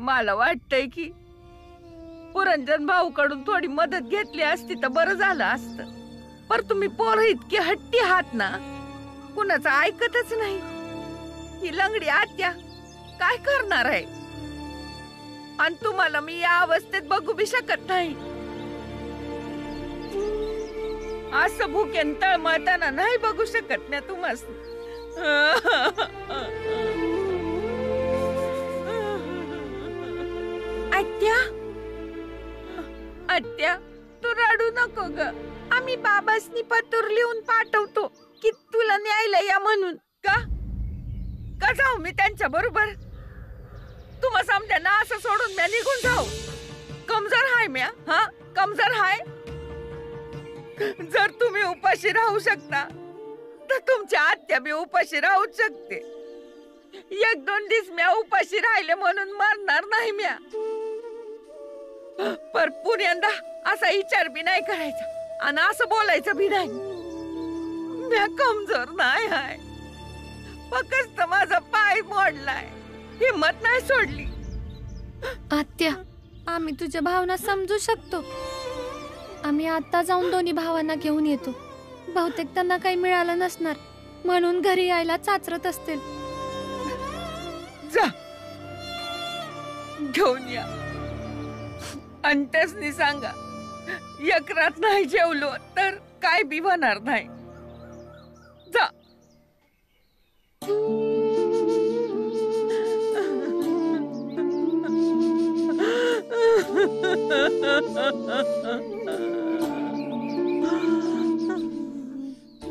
मला वाटतंय की पुरंजन भाऊकडून थोडी मदत घेतली असती तर बरं झालं असतं. पर तुम्ही पोरं इतकी हट्टी आहात ना, कुणाचं ऐकतच नाही. ही लंगडी आत्या काय करणार आहे? आणि तुम्हाला मी या अवस्थेत बघू बी शकत नाही. असं भुकेन तळमळताना नाही बघू शकत ना तुम्हास. आत्या आत्या तू रडू नको ग. आम्ही बाबासनी पत्र लिहून पाठवतो की तुला न्यायला या म्हणून. का जाऊ मी त्यांच्या बरोबर? तुम्हा समजा असं सोडून म्या निघून जाऊ? कमजोर हाय म्या, हा कमजोर हाय. जर तुम्ही उपाशी राहू शकता तर तुमच्या आत्या बी उपाशी राहू शकते. एक दोन दिवस म्या उपाशी राहिले म्हणून मरणार नाही म्या. पर पुण्यांदा असा विचार बी नाही करायचा आणि असं बोलायचं बी नाही. म्या कमजोर नाही हाय, फक्त माझा पाय मोडलाय, हिम्मत नाही सोडली. आत्या, आम्ही तुझ्या भावना समजू शकतो. आम्ही आता जाऊन दोन्ही भावांना घेऊन येतो. बहुतेक त्यांना काही मिळालं नसणार म्हणून घरी यायला चाचरत असतील. जा घेऊन या आणि त्यासनी सांगा एक रात नाही जेवलो तर काय बी होणार नाही. जा.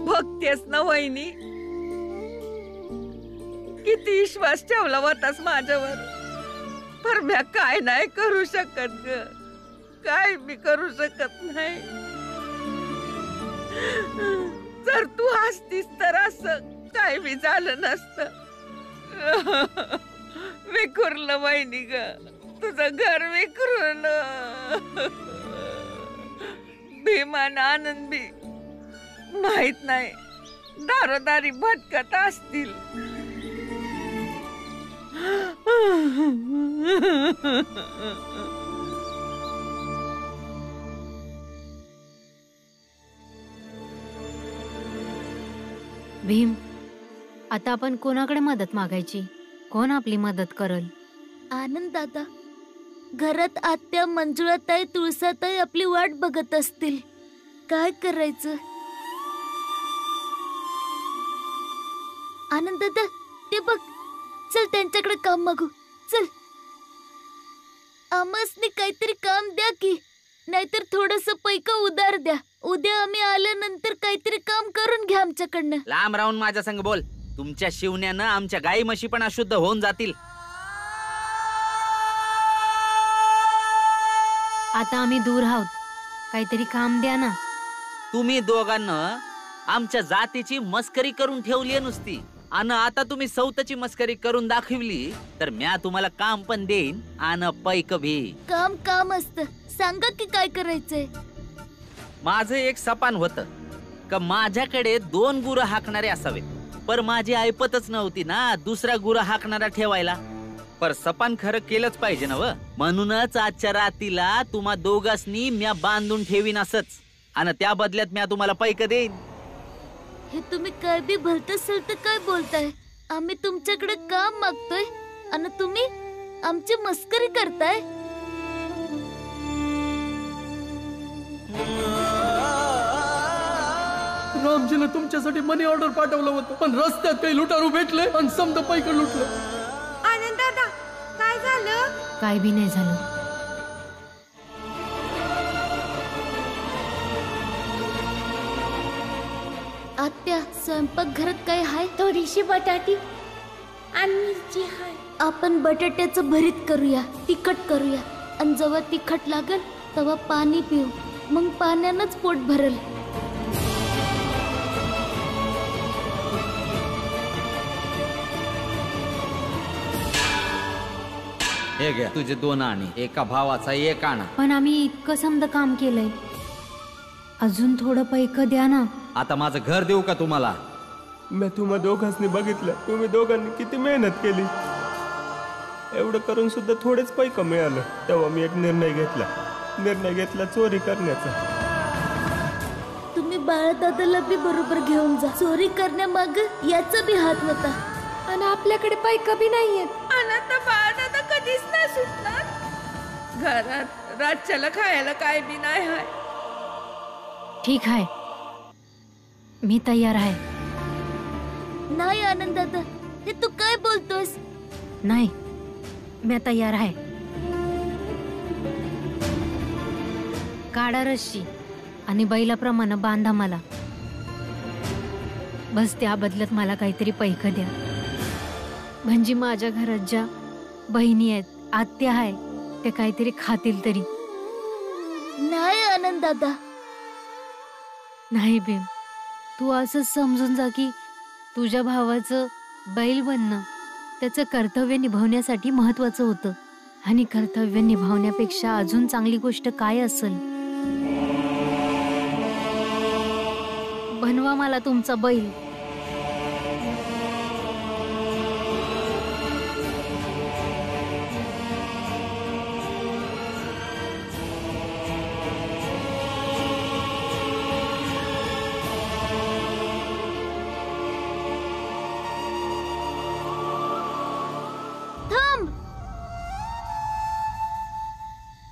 बघतेस ना वहिनी, किती विश्वास ठेवला होतास माझ्यावर. पर म्या काय नाही करू शकत ग, काय बी करू शकत नाही. जर तू हसतीस तर असं काय बी झालं नसतं. विखुरलं वहिनी ग, तुझं घर विखुरलं. भीमान आनंद बी माहित नाही दारोदारी भटकत असतील. भीम, आता आपण कोणाकडे मदत मागायची? कोण आपली मदत करल? आनंद दादा, घरात आत्या, मंजुळाताई, तुळसाताई आपली वाट बघत असतील. काय करायचं? आनंद दादा, ते बघ, चल त्यांच्याकडे काम मागू. चल, आम्हासनी काहीतरी काम द्या की, नाहीतर थोडस पैका उधार द्या. उद्या आम्ही आल्यानंतर काहीतरी काम करून घ्या आमच्याकडनं. लांब राहून माझ्या संग बोल. तुमच्या शिवण्यानं आमच्या गाई म्हशी पण अशुद्ध होऊन जातील. आता आम्ही दूर आहोत, काहीतरी काम द्या ना. तुम्ही दोघांना आमच्या जातीची मस्करी करून ठेवली नुसती, आणि आता तुम्ही सौताची मस्करी करून दाखवली तर म्या तुम्हाला काम पण देईन आणि पैक भी. काम काम असतं, सांगा की काय करायचंय. माझं एक सपान होतं का माझ्याकडे 2 गुरं हाकणारे असावे, पर माझी ऐपतच नव्हती ना दुसरा गुरं हाकणारा ठेवायला. पर सपान खरं केलंच पाहिजे ना व. म्हणूनच आजच्या रात्रीला तुम्हा दोघांनी म्या बांधून ठेवीन असंच, आणि त्या बदल्यात म्या तुम्हाला पैक देईन. हे तुम्ही काय बी भलत सलत काय बोलताय? आम्ही तुमच्याकडे काम मागतोय आणि तुम्ही आमची मस्करी करताय. रामजीने तुमच्यासाठी मनी ऑर्डर पाठवलं होतं, पण रस्त्यात काही लुटारू भेटले आणि समजा पैक लुटले. आनंद दादा, काय झालं? काय बी नाही झालं. आत्या, स्वयंपाक घरात काय हाय? थोडीशी बटाटी आणि मिरची हाय. आपण बटाट्याचं भरीत करूया, तिखट करूया, आणि जेव्हा तिखट लागल तेव्हा पाणी पिऊ, मग पाण्यानंच पोट भरल. हे घ्या तुझे 2 आणे, एका भावाचा 1 आणा. पण आम्ही इतकं समद काम केलंय, अजून थोडं पैक द्या ना. आता माझं घर देऊ का तुम्हाला? मी तुम्हा दोघांनी बघितलं, तुम्ही दोघांनी किती मेहनत केली. एवढं करून सुद्धा थोडेच पैक मिळालं. तेव्हा मी एक निर्णय घेतला चोरी करण्याचा. तुम्ही बाळदादाला बी बरोबर घेऊन जा. चोरी करण्यामाग याचा बी हात होता. आणि आपल्याकडे पैक बी नाहीयेत. आणि आता बाळदादा कधीच नाही सुटणार. घरात रातच्याला खायला काय बी नाही हाय. ठीक आहे, मी तयार आहे. नाही आनंद दादा, हे तू काय बोलतोस? नाही, मी तयार आहे. काढा रस्सी आणि बैलाप्रमाणे बांधा मला. बस त्या बदल्यात मला काहीतरी पैक द्या. म्हणजे माझ्या घरात ज्या बहिणी आहेत, आत्या आहे, ते काहीतरी खातील तरी. नाही आनंद दादा. नाही भीम, तू असंच समजून जा की तुझ्या भावाचं बैल बनणं त्याचं कर्तव्य निभावण्यासाठी महत्वाचं होतं. आणि कर्तव्य निभावण्यापेक्षा अजून चांगली गोष्ट काय असेल? बनवा मला तुमचा बैल.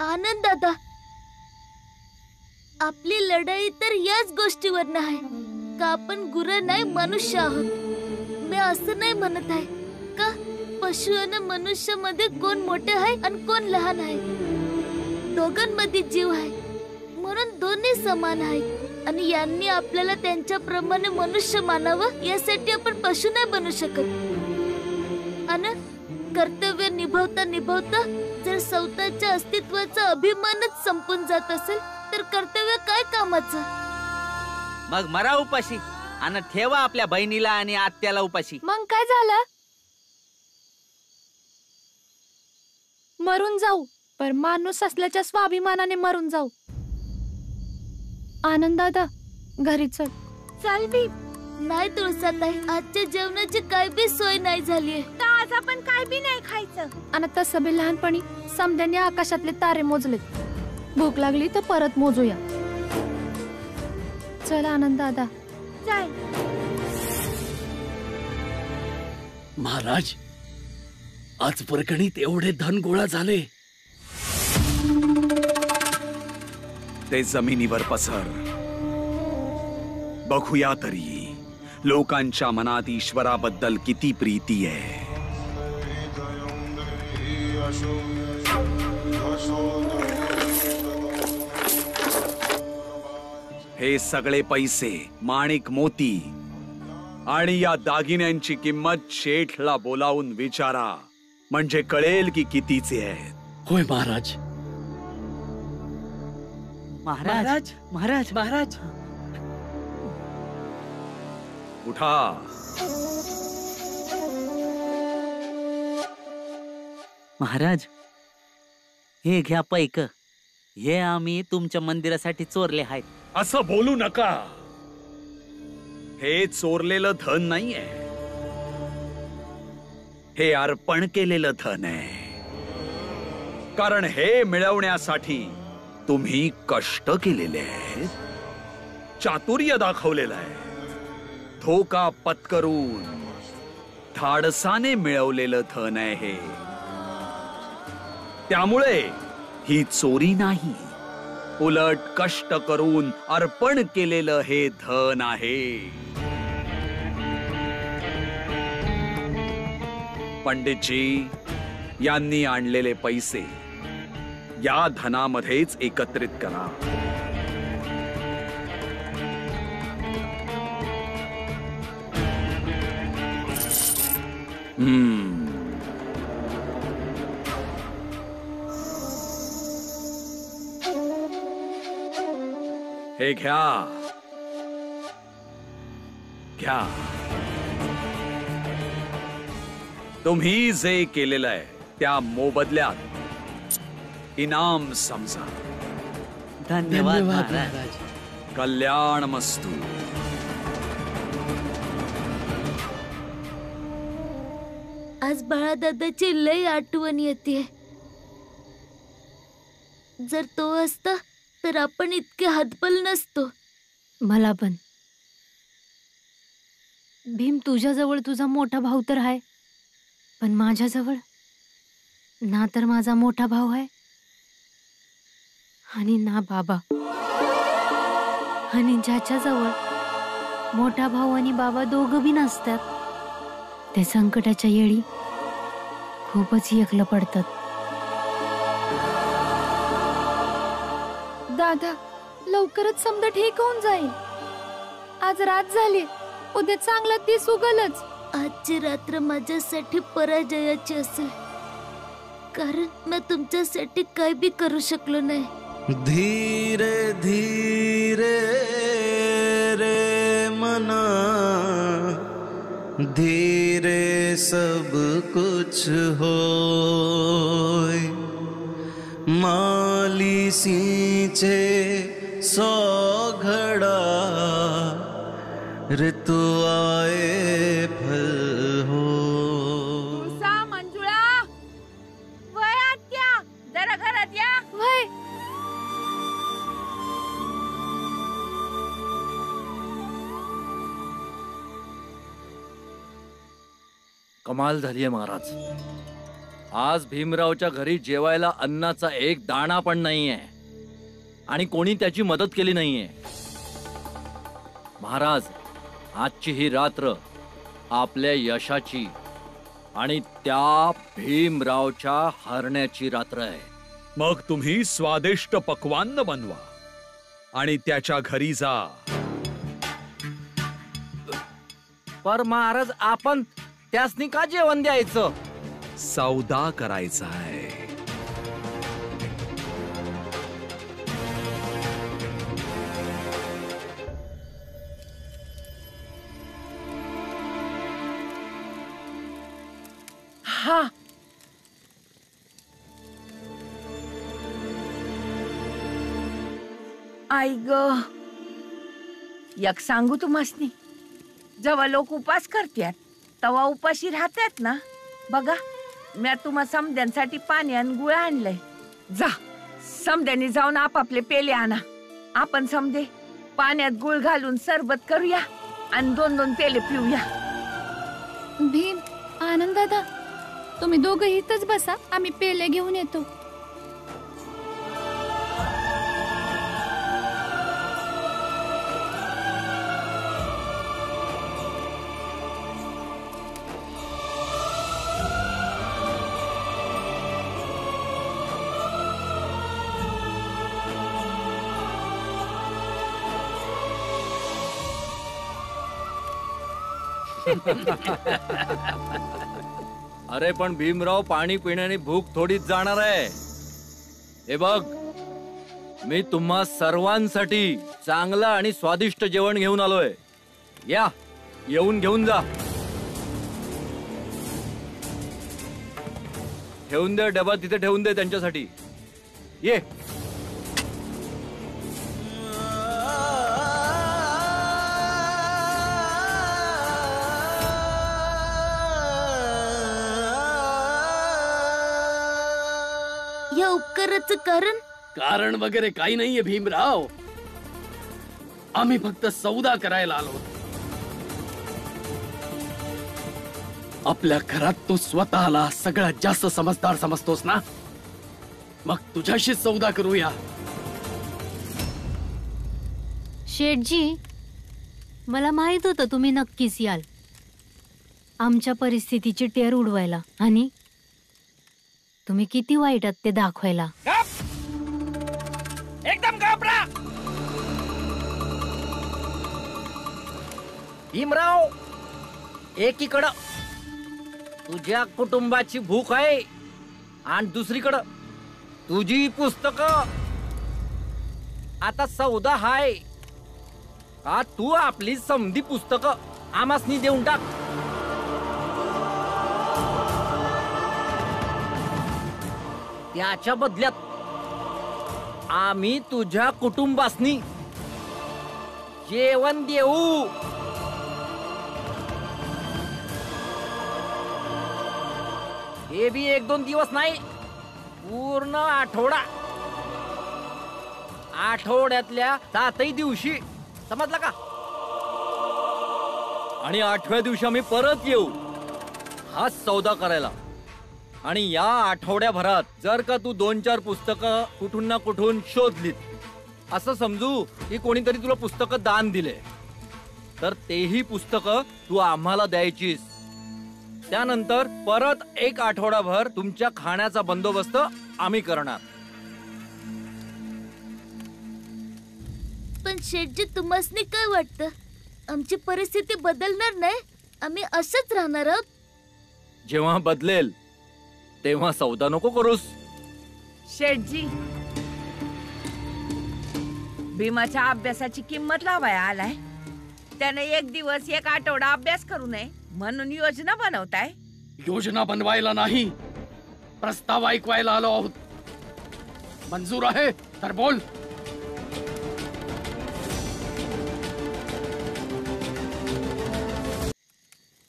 आनंद दादा, आपली लढाई तर याच गोष्टीवर आहे का आपण गुरं नाही मनुष्य आहोत. मी असं नाही म्हणत आहे का पशु आणि मनुष्य मध्ये कोण मोठे आहे आणि कोण लहान आहे. दोघांमध्ये जीव आहे म्हणून दोन्ही समान आहेत. आणि यांनी आपल्याला त्यांच्याप्रमाणे मनुष्य मानावं यासाठी आपण पशु नाही बनू शकत. आणि कर्तव्य निभावता जर स्वतःच्या अस्तित्वाचा अभिमानच संपून जात असेल तर कर्तव्य काय कामाचं? मग मरा उपाशी आणि ठेवा आपल्या बहिणीला आणि आत्याला उपाशी. मग काय झालं? मरून जाऊ, पर माणूस असल्याच्या स्वाभिमानाने मरून जाऊ. आनंद दादा, घरी चल. चाल बी. नाही तुळसाताई, आजच्या जेवणाची काय बी सोय नाही झालीये. आज आपण काय बी नाही खायचं. आणि तसं बी लहानपणी समद्याने आकाशातले तारे मोजले. भूक लागली तर परत मोजूया. चल आनंद दादा, चाल. महाराज, आज परकणीत एवढे धन गोळा झाले. ते जमिनीवर पसर. बघूया तरी लोकांच्या मनात ईश्वराबद्दल किती प्रीती आहे. हे सगळे पैसे, माणिक मोती आणि या दागिन्यांची किंमत शेठला बोलावून विचारा, म्हणजे कळेल की कितीचे आहेत. होय महाराज. महाराज महाराज महाराज उठा. महाराज, हे घ्या पैक. हे आम्ही तुमच्या मंदिरासाठी चोरले आहेत. असं बोलू नका. हे चोरलेलं धन नाहीये, हे अर्पण केलेलं धन आहे. कारण हे मिळवण्यासाठी तुम्ही कष्ट केलेले आहेत, चातुर्य दाखवलेलं आहे, धोका पत्करून धाडसाने मिळवलेलं धन आहे हे. त्यामुळे ही चोरी नाही, उलट कष्ट करून अर्पण केलेलं हे धन आहे. पंडितजी यांनी आणलेले पैसे या धनामध्येच एकत्रित करा. हे घ्या घ्या. तुम्ही जे केलेलं आहे त्या मोबदल्यात इनाम समजा. धन्यवाद महाराज. कल्याण मस्तू. आज बाळादादाची लय आठवण येते. जर तो असता तर आपण इतके हतबल नसतो. मला पण. भीम, तुझ्याजवळ तुझा मोठा भाऊ तर आहे, पण माझ्याजवळ ना तर माझा मोठा भाऊ आहे आणि ना बाबा. आणि ज्याच्याजवळ मोठा भाऊ आणि बाबा दोघं बी नसतात, ते संकटाच्या येळी खूपच एकलं पडतात. दादा, लवकरच समजा ठीक होऊन जाईल. आज रात झाली, उद्या चांगला दिस उगलच. आजची रात्र माझ्यासाठी पराजयाची असेल, कारण मी तुमच्यासाठी काही बी करू शकलो नाही. धीरे धीरे रे मना, धीरे सब कुछ होय. माली सिंचे 100 घड़ा, ऋतु आए फल हो. मंजुळा, वय आत्या, जरा घरात या. वय. कमाल झालीये महाराज. आज भीमरावच्या घरी जेवायला अन्नाचा एक दाणा पण नाहीये आणि कोणी त्याची मदत केली नाहीये. महाराज, आजची ही रात्र आपल्या यशाची आणि त्या भीमरावच्या हरण्याची रात्र आहे. मग तुम्ही स्वादिष्ट पक्वान्न बनवा आणि त्याच्या घरी जा. पर महाराज, आपण त्यासनी का जेवण द्यायचं? सौदा करायचा आहे. हा, आई ग, एक सांगू तुम्हासनी, जेव्हा लोक उपास करतात तेव्हा उपाशी राहतात ना. बघा, मी तुम्हा समद्यांसाठी पाणी आणि गुळ आणलंय. जा, समद्यांनी जाऊन आपापले पेले आणा. आपण समदे पाण्यात गुळ घालून सरबत करूया आणि 2-2 पेले पिऊया. भीम, आनंद दादा, तुम्ही दोघं इथंच बसा, आम्ही पेले घेऊन येतो. अरे पण भीमराव, पाणी पिण्याने भूक थोडीच जाणार आहे. हे बघ, मी तुम्हा सर्वांसाठी चांगलं आणि स्वादिष्ट जेवण घेऊन आलोय. या, येऊन घेऊन जा. ठेवून दे डबा, तिथे ठेवून दे त्यांच्यासाठी. ये. या उपकाराचं कारण वगैरे काही नाहीये भीमराव. आम्ही फक्त सौदा करायला आलो. आपल्या घरात तू स्वतःला सगळ्यात जास्त समजदार समजतोस ना, मग तुझ्याशीच सौदा करूया. शेठजी, मला माहित होतं तुम्ही नक्कीच याल आमच्या परिस्थितीची टेर उडवायला, आणि तुम्ही किती वाईट आहात ते दाखवायला. एकदम घाबरा. भीमराव, एकीकडं तुझ्या कुटुंबाची भूक आहे आणि दुसरीकडं तुझी पुस्तकं. आता सौदा हाय का तू आपली समधी पुस्तकं आमासनी देऊन टाक. त्याच्या बदल्यात आम्ही तुझ्या कुटुंबासनी जेवण देऊ. हे बी 1-2 दिवस नाही, पूर्ण आठवडा. आठवड्यातल्या 7 दिवशी, समजलं का? आणि 8व्या दिवशी आम्ही परत येऊ हाच सौदा करायला. आणि या आठवड्याभरात जर का तू 2-4 पुस्तकं कुठून ना कुठून शोधलीत, असं समजू की कोणीतरी तुला पुस्तकं दान दिले, तर तेही पुस्तकं तू आम्हाला द्यायचीस. त्यानंतर परत 1 आठवडाभर तुमच्या खाण्याचा बंदोबस्त आम्ही करणार. पण शेठजी, तुम्हासनी काय वाटतं, आमची परिस्थिती बदलणार नाही? आम्ही असंच राहणार आहोत? जेव्हा बदलेल तेव्हा सौदा नको करूस. शेठजी, भीमाच्या अभ्यासाची किंमत लावाय आलाय. त्याने 1 दिवस 1 आठवडा अभ्यास करू नये म्हणून योजना बनवताय. योजना बनवायला नाही, प्रस्ताव ऐकवायला आलो आहोत. मंजूर आहे तर बोल.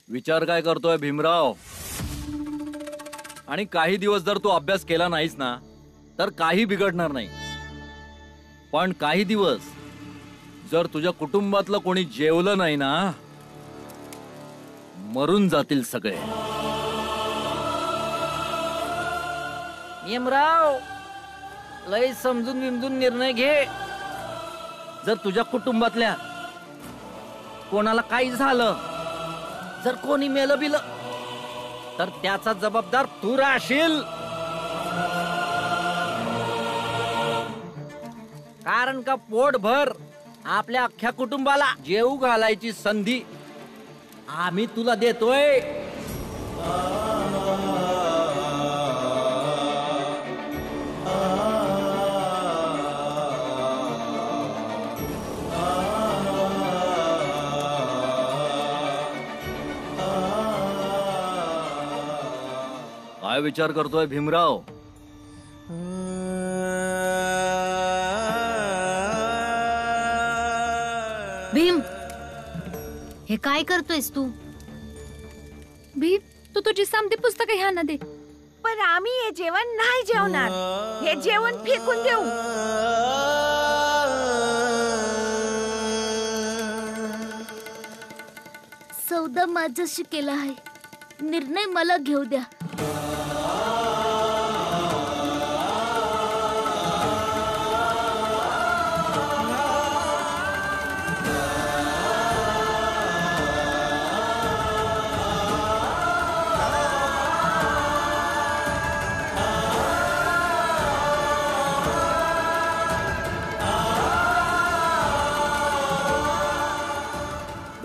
विचार काय करतोय भीमराव? आणि काही दिवस जर तू अभ्यास केला नाहीस ना, तर काही बिघडणार नाही. पण काही दिवस जर तुझ्या कुटुंबातलं कोणी जेवलं नाही ना, मरून जातील सगळे. भीमराव, लय समजून विमजून निर्णय घे. जर तुझ्या कुटुंबातल्या कोणाला काही झालं, जर कोणी मेलं बिलं, तर त्याचा जबाबदार तू राहशील. कारण का पोटभर आपल्या अख्ख्या कुटुंबाला जेवू घालायची संधी आम्ही तुला देतोय. काय विचार करतोय भीमराव? भीम, हे काय करतोयस तू? भीम, तू तुझी समधी पुस्तकं ह्यांना दे. पण आम्ही हे जेवण नाही जेवणार. हे जेवण फेकून देऊ. सौदा माझ्याशी केला आहे, निर्णय मला घेऊ द्या.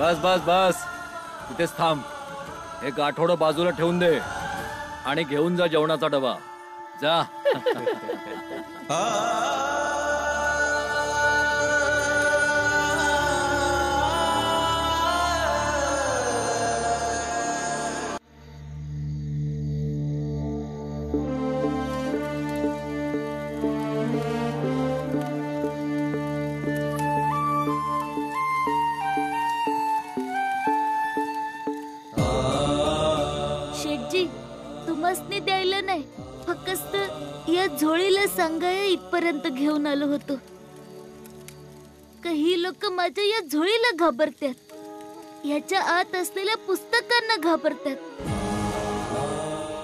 बस बस बस, इथेच थांब. एक आठवडा बाजूला ठेवून दे आणि घेऊन जा जेवणाचा डबा. जा. शेठजी, तुम्हासनी द्यायला नाही, फक्त या झोळीला सांगाय इथपर्यंत घेऊन आलो होतो. काही लोक माझ्या या झोळीला घाबरतात, याच्या आत असलेल्या पुस्तकांना घाबरतात.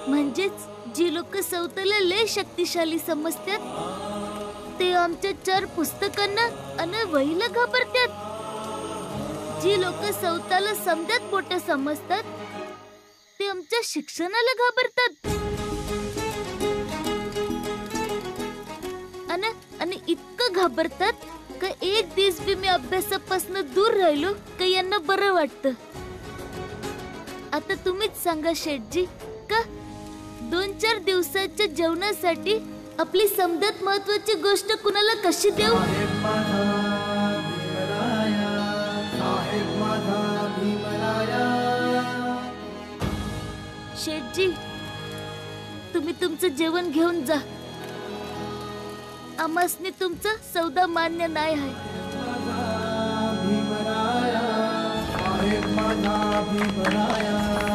म्हणजेच जी लोक स्वतःला लय शक्तिशाली समजतात, ते आमच्या 4 पुस्तकांना आणि वहीला घाबरतात. जी लोक स्वतःला समजत मोठं समजतात, ते आमच्या शिक्षणाला घाबरतात. आणि इतकं घाबरतात का एक दिवस बी मी अभ्यासापासून दूर राहिलो का यांना बरं वाटतं. आता तुम्हीच सांगा शेठजी, का 2-4 दिवसाच्या जेवणासाठी आपली समजत महत्वाची गोष्ट कुणाला कशी देऊ? शेठजी, तुम्ही तुमचं जेवण घेऊन जा. आम्हासनी तुमचा सौदा मान्य नाही आहे. भीमराया, साहेब माझा भीमराया.